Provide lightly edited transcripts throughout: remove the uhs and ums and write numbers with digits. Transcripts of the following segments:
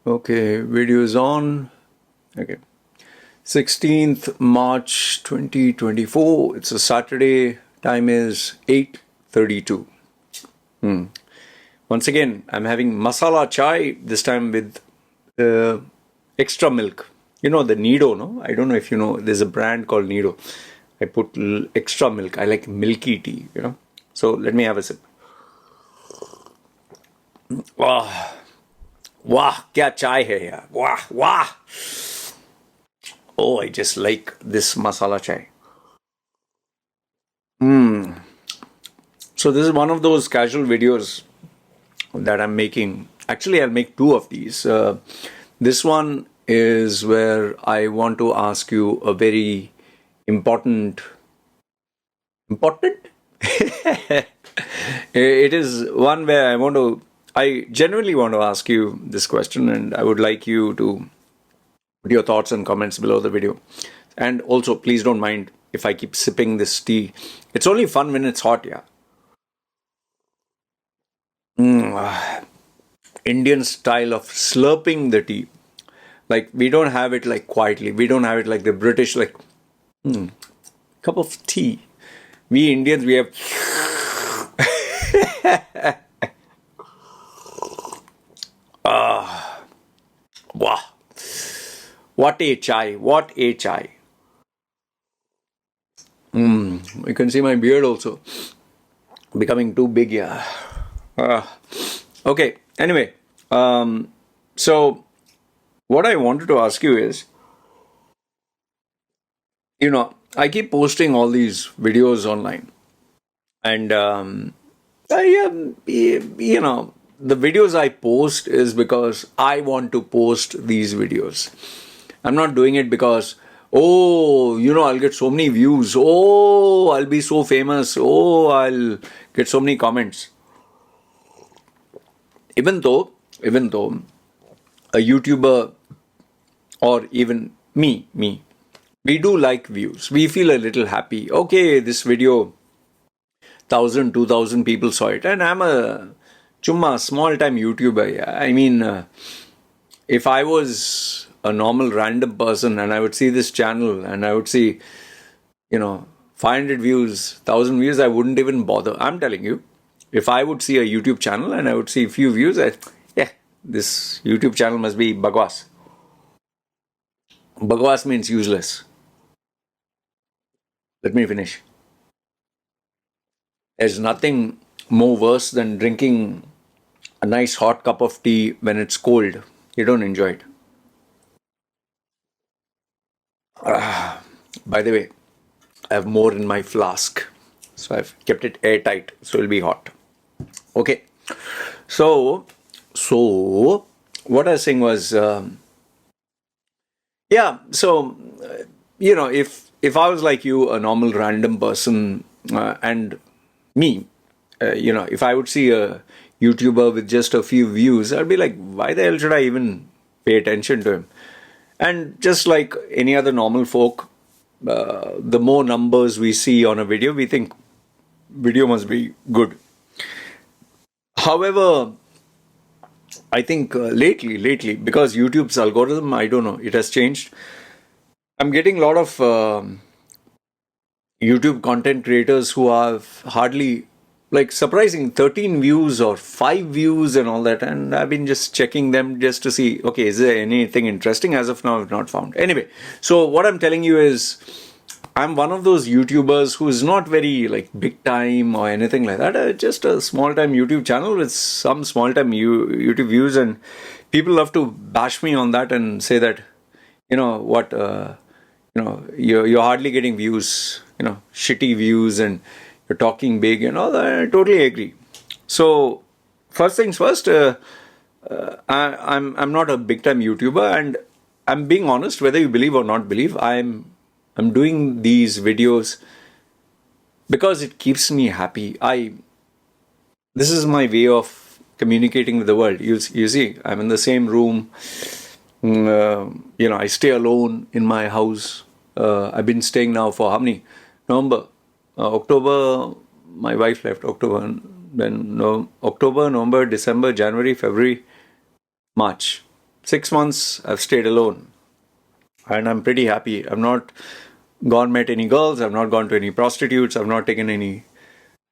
Okay, video is on. Okay. 16th March 2024. It's a Saturday. Time is 8:32. Once again, I'm having masala chai, this time with extra milk. You know the Nido, no? I don't know if you know, there's a brand called Nido. I put extra milk. I like milky tea, you know. So let me have a sip. Wow. वाह क्या चाय है यार वाह वाह oh I just like this masala chai so this is one of those casual videos that I'm making. Actually, I'll make two of these. This one is where I want to ask you a very important it is one where I genuinely want to ask you this question, and I would like you to put your thoughts and comments below the video. And also, please don't mind if I keep sipping this tea. It's only fun when it's hot, yeah. Indian style of slurping the tea. Like, we don't have it like quietly. We don't have it like the British, like, cup of tea. We Indians, we have... Wow. What a chai. What a chai. You can see my beard also becoming too big, yeah. Okay, anyway. So, what I wanted to ask you is, you know, I keep posting all these videos online. And, you know, the videos I post is because I want to post these videos. I'm not doing it because, oh, you know, I'll get so many views. Oh, I'll be so famous. Oh, I'll get so many comments. Even though a YouTuber or even me, we do like views. We feel a little happy. Okay, this video, 1,000, 2,000 people saw it. And I'm a small-time YouTuber. Yeah. I mean, if I was a normal random person and I would see this channel and I would see, you know, 500 views, 1,000 views, I wouldn't even bother. I'm telling you, if I would see a YouTube channel and I would see a few views, this YouTube channel must be bagwas. Bagwas means useless. Let me finish. There's nothing more worse than drinking a nice hot cup of tea when it's cold. You don't enjoy it. By the way, I have more in my flask. So I've kept it airtight, so it'll be hot. Okay. So what I was saying was, you know, if I was like you, a normal random person, and me, you know, if I would see a YouTuber with just a few views, I'd be like, why the hell should I even pay attention to him? And just like any other normal folk, the more numbers we see on a video, we think video must be good. However, I think lately, because YouTube's algorithm, I don't know, it has changed. I'm getting a lot of YouTube content creators who have hardly, like, surprising 13 views or 5 views and all that. And I've been just checking them just to see, okay, is there anything interesting? As of now, I've not found. Anyway, so what I'm telling you is, I'm one of those YouTubers who is not very, like, big time or anything like that. Just a small time YouTube channel with some small time YouTube views, and people love to bash me on that and say that, you know what, you know, you're hardly getting views, you know, shitty views, and you're talking big and all that. I totally agree. So first things first, I'm not a big time YouTuber, and I'm being honest, whether you believe or not believe, I'm doing these videos because it keeps me happy. This is my way of communicating with the world. You see, I'm in the same room. You know, I stay alone in my house. I've been staying now for how many? October, my wife left October, then October, November, December, January, February, March. 6 months I've stayed alone, and I'm pretty happy. I've not met any girls, I've not gone to any prostitutes, I've not taken any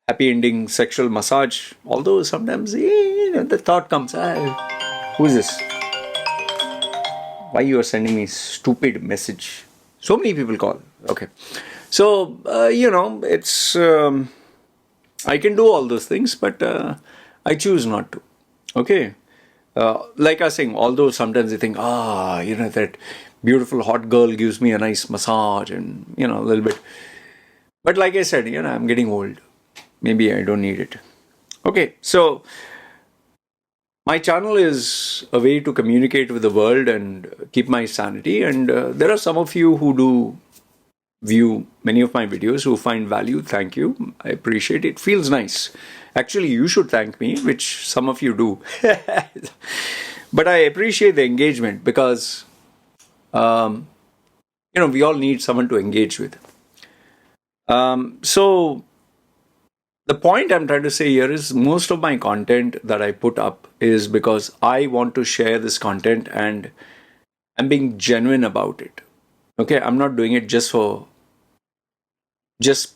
happy ending sexual massage. Although sometimes the thought comes, who's this? Why you are sending me stupid message? So many people call. Okay. So, it's, I can do all those things, but I choose not to. Okay. Like I was saying, although sometimes you think, that beautiful hot girl gives me a nice massage and, a little bit. But like I said, I'm getting old. Maybe I don't need it. Okay. So, my channel is a way to communicate with the world and keep my sanity. And there are some of you who do view many of my videos, who find value. Thank you. I appreciate it. Feels nice. Actually, you should thank me, which some of you do. But I appreciate the engagement because, we all need someone to engage with. So, the point I'm trying to say here is most of my content that I put up is because I want to share this content and I'm being genuine about it. Okay, I'm not doing it just for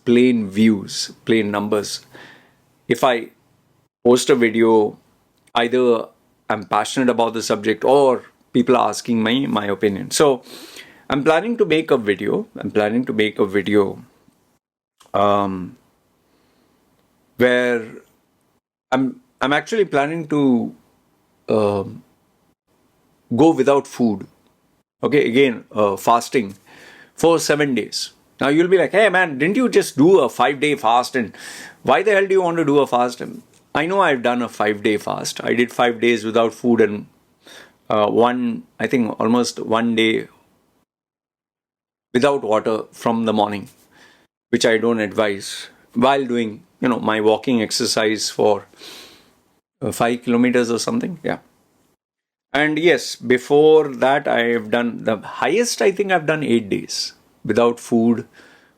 plain views, plain numbers. If I post a video, either I'm passionate about the subject or people are asking my opinion. So I'm planning to make a video. Where I'm actually planning to go without food. Okay, again, fasting for 7 days. Now you'll be like, hey man, didn't you just do a 5-day fast? And why the hell do you want to do a fast? And I know I've done a 5-day fast. I did 5 days without food and almost 1 day without water from the morning, which I don't advise while doing, my walking exercise for 5 kilometers or something. Yeah. And yes, before that, I have done the highest, I think I've done 8 days without food,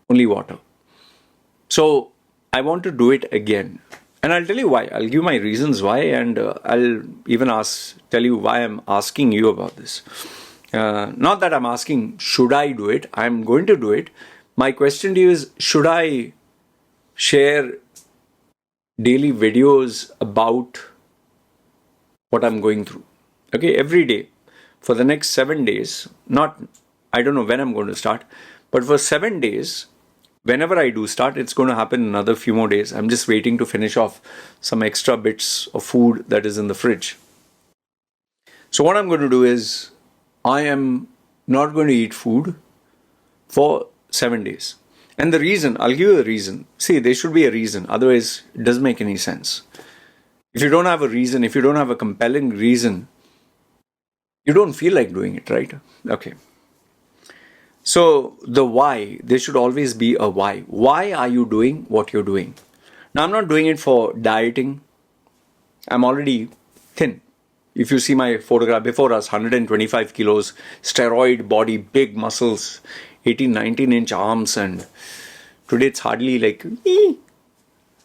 only water. So I want to do it again. And I'll tell you why. I'll give my reasons why, and I'll even tell you why I'm asking you about this. Not that I'm asking, should I do it? I'm going to do it. My question to you is, should I share daily videos about what I'm going through? Okay, every day for the next 7 days. I don't know when I'm going to start, but for 7 days, whenever I do start, it's going to happen in another few more days. I'm just waiting to finish off some extra bits of food that is in the fridge. So what I'm going to do is, I am not going to eat food for 7 days. And the reason, I'll give you a reason. See, there should be a reason. Otherwise, it doesn't make any sense. If you don't have a reason, if you don't have a compelling reason, you don't feel like doing it, right? Okay. So the why, there should always be a why. Why are you doing what you're doing? Now, I'm not doing it for dieting. I'm already thin. If you see my photograph before us, 125 kilos, steroid body, big muscles, 18, 19-inch arms, and today it's hardly like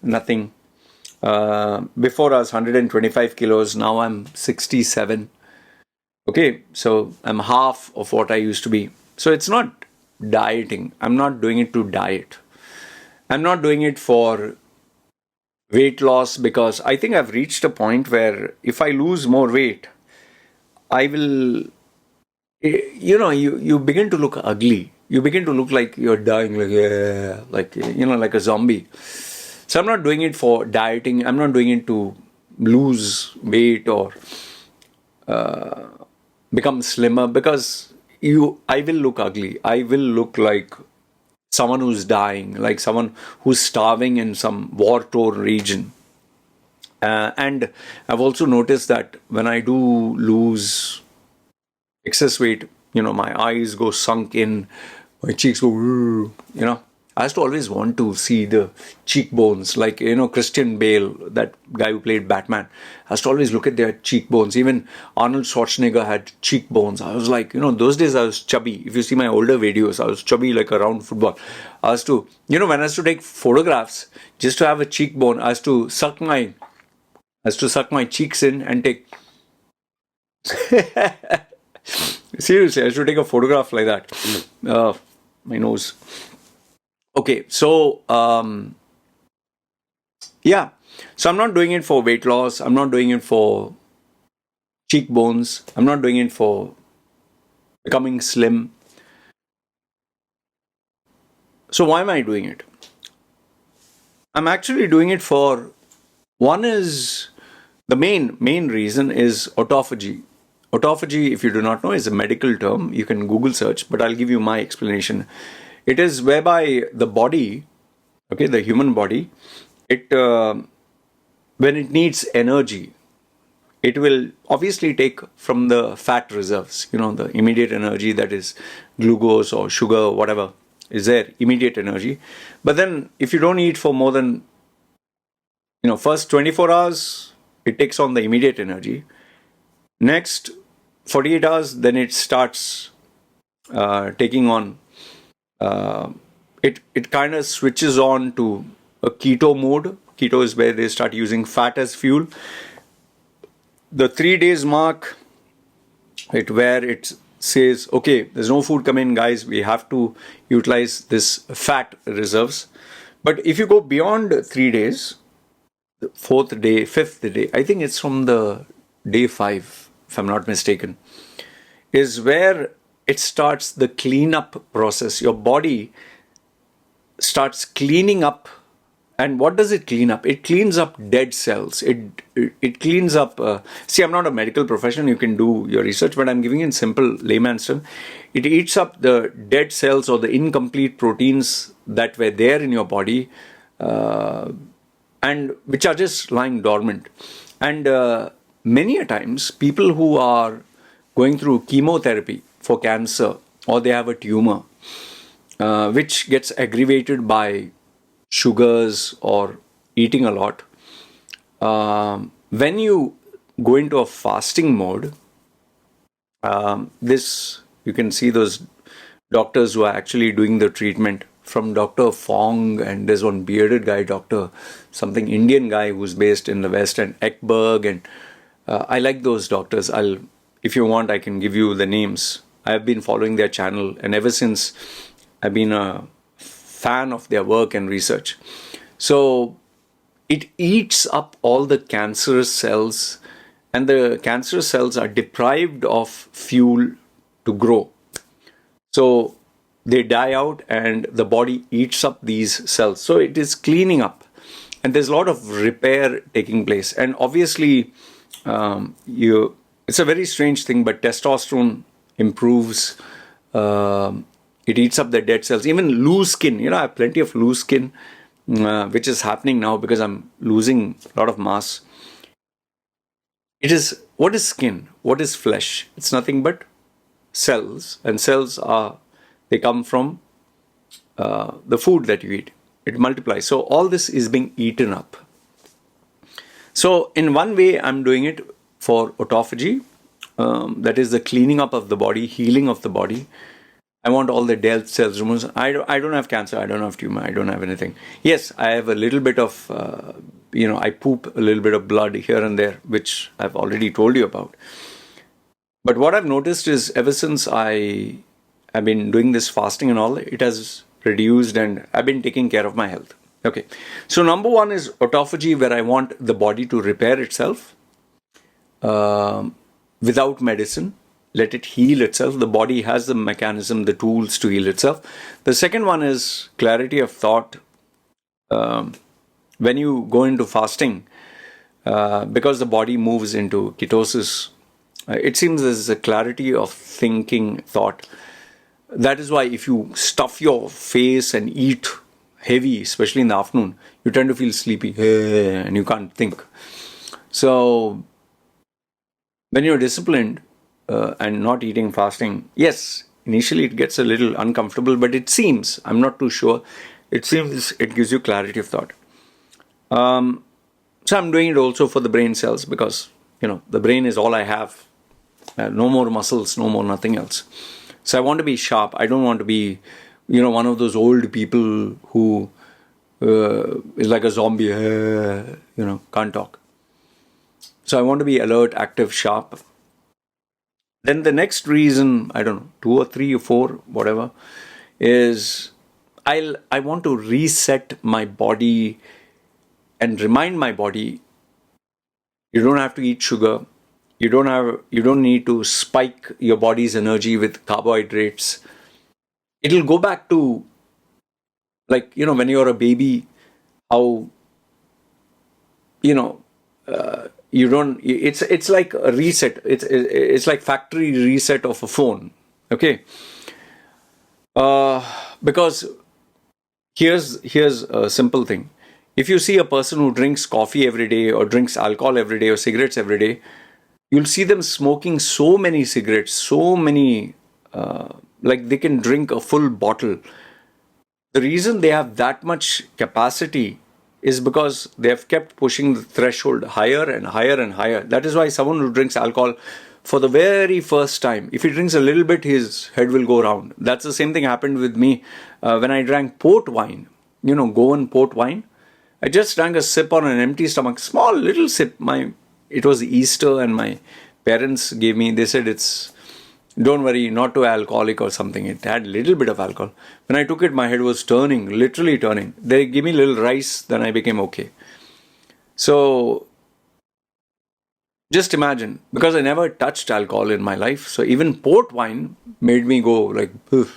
nothing. Before us, 125 kilos, now I'm 67. Okay, so I'm half of what I used to be. So it's not dieting. I'm not doing it to diet. I'm not doing it for weight loss because I think I've reached a point where if I lose more weight, I will, you begin to look ugly. You begin to look like you're dying, like a zombie. So I'm not doing it for dieting. I'm not doing it to lose weight or become slimmer because I will look ugly. I will look like someone who's dying, like someone who's starving in some war-torn region. And I've also noticed that when I do lose excess weight, my eyes go sunk in, my cheeks go, I used to always want to see the cheekbones, like, Christian Bale, that guy who played Batman. I used to always look at their cheekbones. Even Arnold Schwarzenegger had cheekbones. I was like, those days I was chubby. If you see my older videos, I was chubby like a round football. I used to, when I used to take photographs, just to have a cheekbone, I used to suck my cheeks in and take Seriously, I should take a photograph like that. My nose. Okay, so yeah. So I'm not doing it for weight loss. I'm not doing it for cheekbones. I'm not doing it for becoming slim. So why am I doing it? I'm actually doing it for one is the main reason is autophagy. Autophagy, if you do not know, is a medical term. You can Google search, but I'll give you my explanation. It is whereby the body, okay, the human body, it when it needs energy, it will obviously take from the fat reserves, the immediate energy that is glucose or sugar, whatever is there, immediate energy. But then if you don't eat for more than, first 24 hours, it takes on the immediate energy. Next 48 hours, then it starts taking on, it kind of switches on to a keto mode. Keto is where they start using fat as fuel. The 3 days mark, where it says, okay, there's no food coming, guys, we have to utilize this fat reserves. But if you go beyond 3 days, the fourth day, fifth day, I think it's from the day 5, if I'm not mistaken, is where it starts the cleanup process. Your body starts cleaning up. And what does it clean up? It cleans up dead cells. It cleans up. See, I'm not a medical professional. You can do your research, but I'm giving in simple layman's terms. It eats up the dead cells or the incomplete proteins that were there in your body, and which are just lying dormant. And many a times, people who are going through chemotherapy for cancer, or they have a tumor, which gets aggravated by sugars or eating a lot, when you go into a fasting mode, this you can see those doctors who are actually doing the treatment, from Dr. Fong, and there's one bearded guy, Dr. something Indian guy who's based in the West, and Ekberg, and I like those doctors. If you want, I can give you the names. I've been following their channel, and ever since I've been a fan of their work and research. So it eats up all the cancerous cells, and the cancerous cells are deprived of fuel to grow. So they die out, and the body eats up these cells. So it is cleaning up, and there's a lot of repair taking place. And obviously, it's a very strange thing, but testosterone improves. It eats up the dead cells. Even loose skin. I have plenty of loose skin, which is happening now because I'm losing a lot of mass. What is skin? What is flesh? It's nothing but cells, and cells they come from the food that you eat. It multiplies. So all this is being eaten up. So in one way, I'm doing it for autophagy. That is the cleaning up of the body, healing of the body. I want all the dead cells removed. I don't have cancer. I don't have tumor. I don't have anything. Yes, I have a little bit of, I poop a little bit of blood here and there, which I've already told you about. But what I've noticed is, ever since I have been doing this fasting and all, it has reduced, and I've been taking care of my health. Okay. So number one is autophagy, where I want the body to repair itself without medicine. Let it heal itself. The body has the mechanism, the tools to heal itself. The second one is clarity of thought. When you go into fasting, because the body moves into ketosis, it seems there's a clarity of thinking, thought. That is why if you stuff your face and eat heavy, especially in the afternoon, you tend to feel sleepy and you can't think. So when you're disciplined, and not eating, fasting, yes, initially it gets a little uncomfortable, but it seems, I'm not too sure, it seems it gives you clarity of thought. So I'm doing it also for the brain cells, because, the brain is all I have. No more muscles, no more nothing else. So I want to be sharp. I don't want to be, one of those old people who is like a zombie, can't talk. So I want to be alert, active, sharp. Then the next reason, I don't know, 2 or 3 or 4, whatever, is I want to reset my body and remind my body you don't have to eat sugar. You don't need to spike your body's energy with carbohydrates. It'll go back to, like, when you're a baby, how, you know, you don't, it's like a reset. It's like factory reset of a phone. Okay. Because here's a simple thing. If you see a person who drinks coffee every day or drinks alcohol every day or cigarettes every day, you'll see them smoking so many cigarettes, so many, like they can drink a full bottle. The reason they have that much capacity is because they have kept pushing the threshold higher and higher and higher. That is why someone who drinks alcohol for the very first time, if he drinks a little bit, his head will go round. That's the same thing happened with me when I drank port wine, Goan port wine. I just drank a sip on an empty stomach, small little sip. It was Easter, and my parents gave me. They said don't worry, not too alcoholic or something. It had a little bit of alcohol. When I took it, my head was turning, literally turning. They gave me a little rice, then I became okay. So just imagine, because I never touched alcohol in my life, so even port wine made me go like, "Ugh."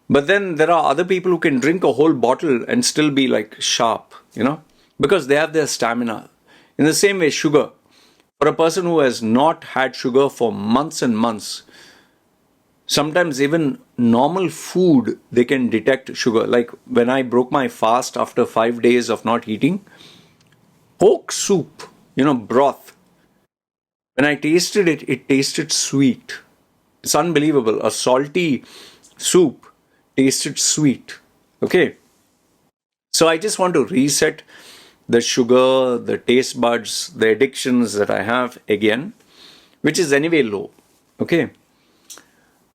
But then there are other people who can drink a whole bottle and still be like sharp, because they have their stamina. In the same way, sugar. For a person who has not had sugar for months and months, sometimes even normal food, they can detect sugar. Like when I broke my fast after 5 days of not eating, pork soup, broth. When I tasted it, it tasted sweet. It's unbelievable. A salty soup tasted sweet. Okay. So I just want to reset the sugar, the taste buds, the addictions that I have again, which is anyway low. Okay.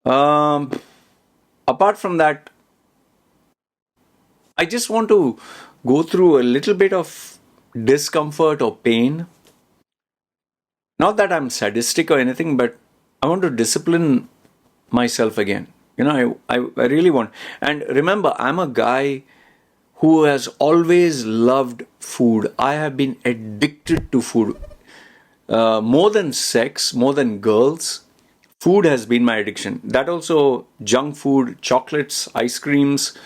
Apart from that, I just want to go through a little bit of discomfort or pain. Not that I'm sadistic or anything, but I want to discipline myself again. I really want. And remember, I'm a guy who has always loved food. I have been addicted to food. More than sex, more than girls, food has been my addiction. That also, junk food, chocolates, ice creams.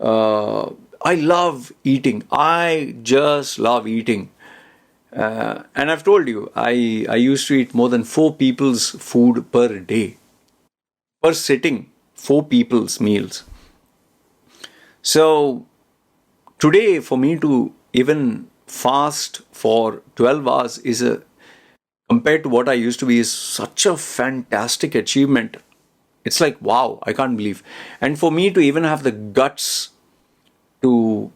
I love eating. I just love eating. And I've told you, I used to eat more than 4 people's food per day. Per sitting, 4 people's meals. So today, for me to even fast for 12 hours compared to what I used to be, is such a fantastic achievement. It's like, wow, I can't believe. And for me to even have the guts to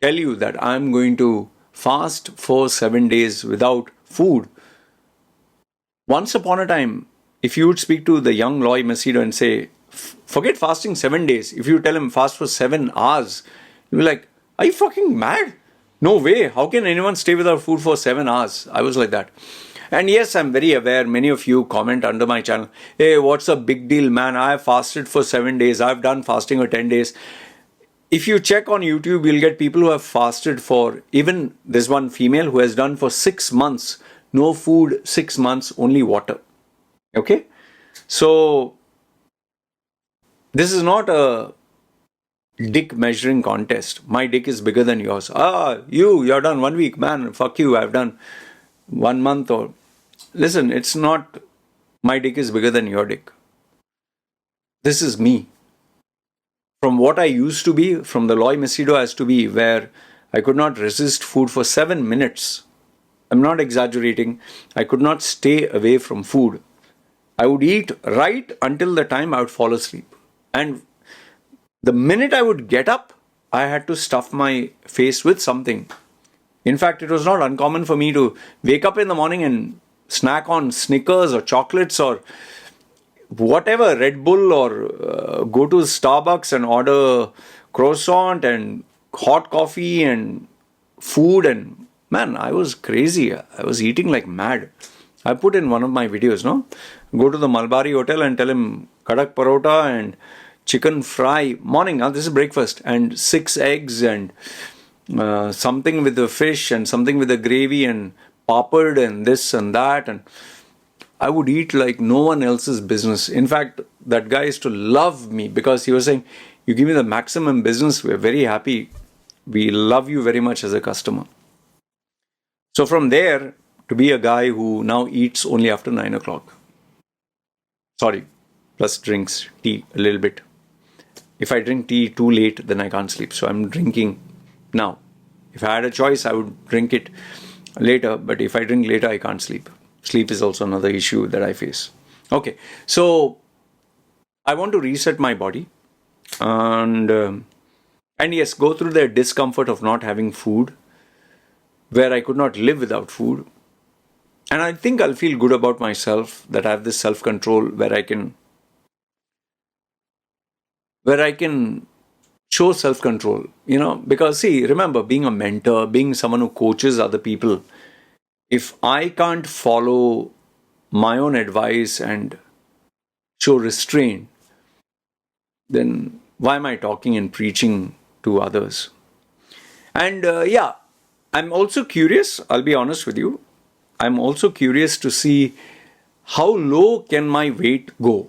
tell you that I'm going to fast for 7 days without food. Once upon a time, if you would speak to the young Loy Machedo and say, forget fasting 7 days. If you tell him fast for 7 hours, he'll be like, are you fucking mad? No way. How can anyone stay without food for 7 hours? I was like that. And yes, I'm very aware. Many of you comment under my channel, hey, what's a big deal, man? I have fasted for 7 days. I've done fasting for 10 days. If you check on YouTube, you'll get people who have fasted for, even there's one female who has done for 6 months, no food, 6 months, only water. Okay? So, this is not a dick measuring contest. My dick is bigger than yours. You're done 1 week, man. Fuck you, I've done 1 month or... Listen, it's not my dick is bigger than your dick. This is me. From what I used to be, from the Loy Machedo I used to be, where I could not resist food for 7 minutes. I'm not exaggerating. I could not stay away from food. I would eat right until the time I would fall asleep. And the minute I would get up, I had to stuff my face with something. In fact, it was not uncommon for me to wake up in the morning and snack on Snickers or chocolates or whatever, Red Bull, or go to Starbucks and order croissant and hot coffee and food. And man, I was crazy. I was eating like mad. I put in one of my videos, no? Go to the Malbari hotel and tell him Kadak parota and chicken fry morning. Now this is breakfast, and 6 eggs and something with the fish and something with the gravy and papad and this and that, and I would eat like no one else's business. In fact, that guy used to love me because he was saying, "You give me the maximum business. We're very happy. We love you very much as a customer." So from there, to be a guy who now eats only after 9 o'clock. Sorry, plus drinks tea a little bit. If I drink tea too late, then I can't sleep. So I'm drinking now. If I had a choice, I would drink it later. But if I drink later, I can't sleep. Sleep is also another issue that I face. Okay, so I want to reset my body and yes, go through the discomfort of not having food, where I could not live without food. And I think I'll feel good about myself that I have this self-control where I can show self-control, because see, remember, being a mentor, being someone who coaches other people, if I can't follow my own advice and show restraint, then why am I talking and preaching to others? And yeah, I'm also curious, I'll be honest with you, I'm also curious to see how low can my weight go.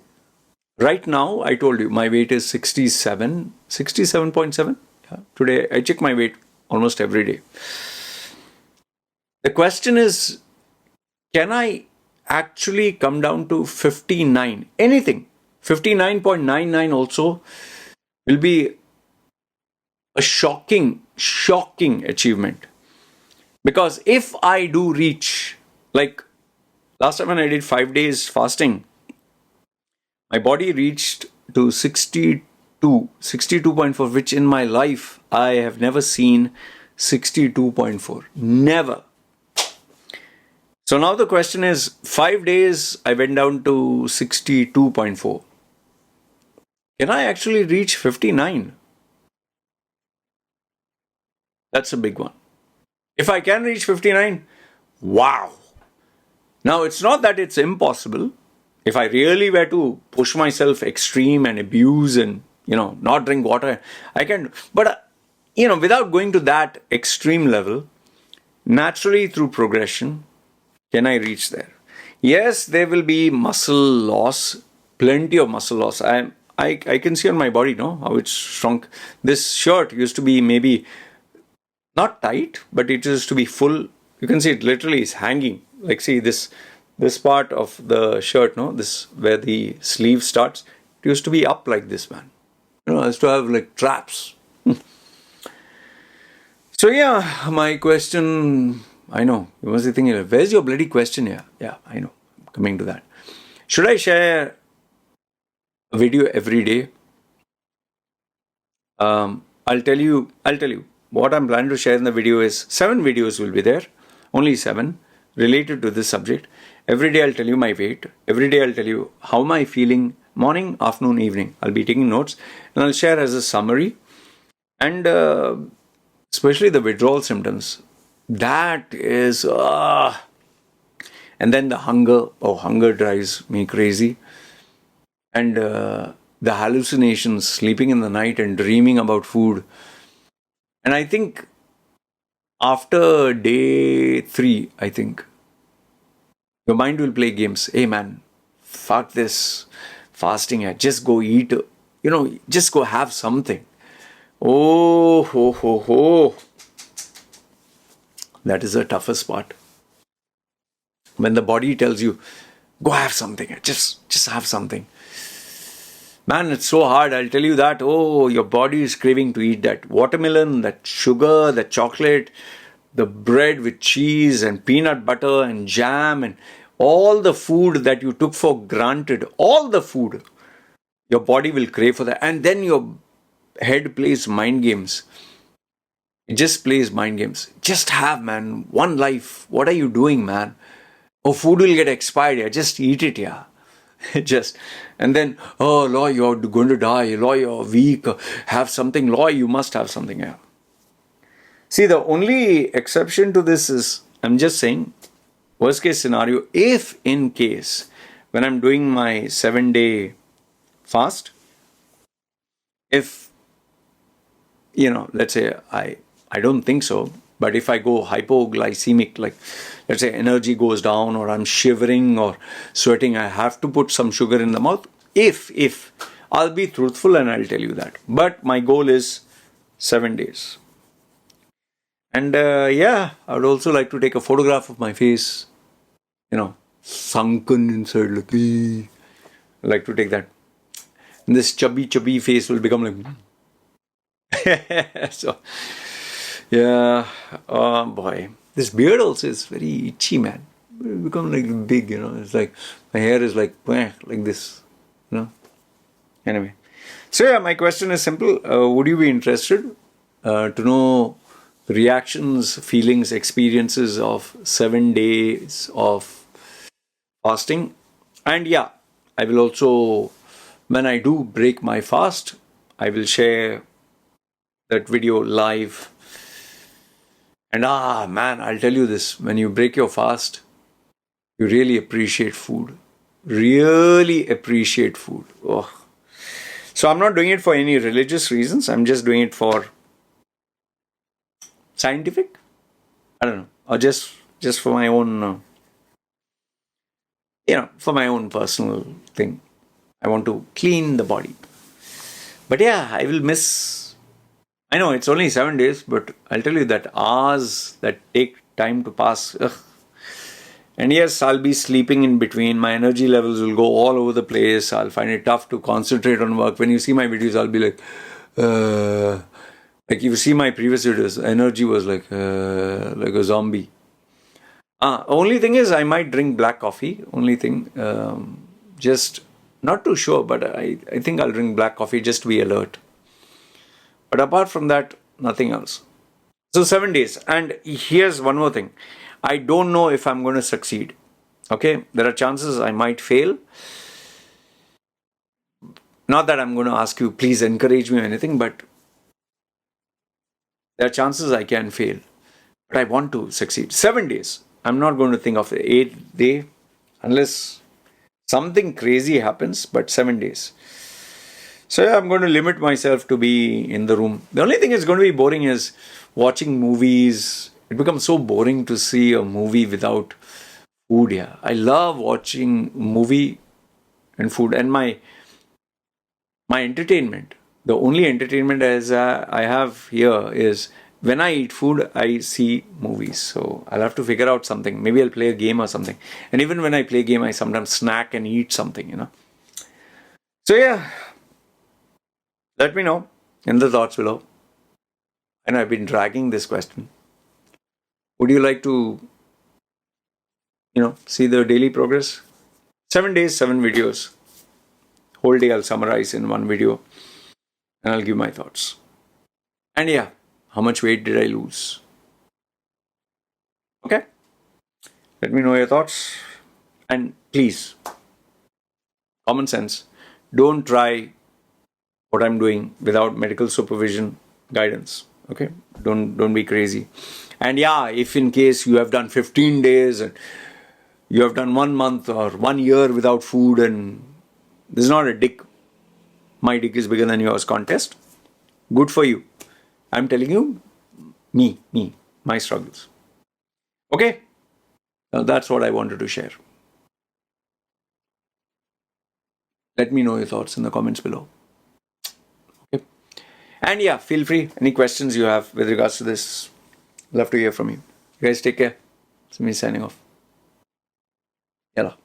Right now, I told you, my weight is 67.7. Yeah. Today, I check my weight almost every day. The question is, can I actually come down to 59? Anything. 59.99 also will be a shocking achievement. Because if I do reach, like last time when I did 5 days fasting, my body reached to 62.4, which in my life, I have never seen 62.4. Never. So now the question is, 5 days I went down to 62.4. Can I actually reach 59? That's a big one. If I can reach 59, wow. Now it's not that it's impossible. If I really were to push myself extreme and abuse and, not drink water, I can, but, without going to that extreme level, naturally through progression, can I reach there? Yes, there will be muscle loss, plenty of muscle loss. I can see on my body, how it's shrunk. This shirt used to be maybe not tight, but it used to be full. You can see it literally is hanging. Like, see this part of the shirt, this where the sleeve starts, it used to be up like this, man. I used to have like traps. So yeah, my question, I know, you must be thinking, where's your bloody question here? Yeah, I know, I'm coming to that. Should I share a video every day? I'll tell you, what I'm planning to share in the video is 7 videos will be there, only 7, related to this subject. Every day I'll tell you my weight. Every day I'll tell you how am I feeling, morning, afternoon, evening. I'll be taking notes and I'll share as a summary. And especially the withdrawal symptoms. That is, and then the hunger. Oh, hunger drives me crazy. And the hallucinations, sleeping in the night and dreaming about food. And I think after day 3, I think, your mind will play games. Hey man, fuck this fasting. Just go eat, just go have something. Oh, ho, ho, ho. That is the toughest part. When the body tells you, go have something, just have something. Man, it's so hard. I'll tell you that. Oh, your body is craving to eat that watermelon, that sugar, that chocolate, the bread with cheese and peanut butter and jam and all the food that you took for granted, all the food, your body will crave for that. And then your head plays mind games. It just plays mind games. Just have, man, one life. What are you doing, man? Oh, food will get expired. Yeah. Just eat it, yeah. Just, and then, oh, Loy, you're going to die. Loy, you're weak. Have something. Loy, you must have something, yeah. See, the only exception to this is, I'm just saying, worst case scenario, if in case when I'm doing my 7-day fast, if, let's say I don't think so, but if I go hypoglycemic, like let's say energy goes down or I'm shivering or sweating, I have to put some sugar in the mouth. If I'll be truthful and I'll tell you that. But my goal is 7 days. And I would also like to take a photograph of my face, sunken inside, like, I'd like to take that. And this chubby face will become like, so, yeah, oh boy. This beard also is very itchy, man. It become like big, it's like, my hair is like this, Anyway. So yeah, my question is simple. Would you be interested to know reactions, feelings, experiences of 7 days of fasting? And yeah, I will also, when I do break my fast, I will share that video live. And man, I'll tell you this, when you break your fast, you really appreciate food. Really appreciate food. Oh. So I'm not doing it for any religious reasons. I'm just doing it for scientific, I don't know, or just for my own, for my own personal thing. I want to clean the body. But yeah, I will miss. I know it's only 7 days, but I'll tell you that hours that take time to pass. Ugh. And yes, I'll be sleeping in between. My energy levels will go all over the place. I'll find it tough to concentrate on work. When you see my videos, I'll be like, like if you see my previous videos, energy was like a zombie. Only thing is, I might drink black coffee. Only thing, just not too sure, but I think I'll drink black coffee just to be alert. But apart from that, nothing else. So 7 days. And here's one more thing. I don't know if I'm going to succeed. Okay, there are chances I might fail. Not that I'm going to ask you, please encourage me or anything, but there are chances I can fail. But I want to succeed. 7 days. I'm not going to think of the 8th day unless something crazy happens, but 7 days. So yeah, I'm going to limit myself to be in the room. The only thing that's going to be boring is watching movies. It becomes so boring to see a movie without food. Yeah, I love watching movie and food. And my entertainment, the only entertainment as I have here is when I eat food, I see movies. So I'll have to figure out something. Maybe I'll play a game or something. And even when I play a game, I sometimes snack and eat something, So yeah, let me know in the thoughts below. And I've been dragging this question. Would you like to, see the daily progress? 7 days, 7 videos. Whole day I'll summarize in one video and I'll give my thoughts. And yeah, how much weight did I lose? Okay? Let me know your thoughts. And please, common sense, don't try what I'm doing without medical supervision, guidance. Okay? Don't be crazy. And yeah, if in case you have done 15 days and you have done 1 month or 1 year without food and this is not a dick, my dick is bigger than yours contest, good for you. I'm telling you, my struggles. Okay? Now that's what I wanted to share. Let me know your thoughts in the comments below. Okay? And yeah, feel free. Any questions you have with regards to this, love to hear from you. You guys take care. It's me signing off. Yalla.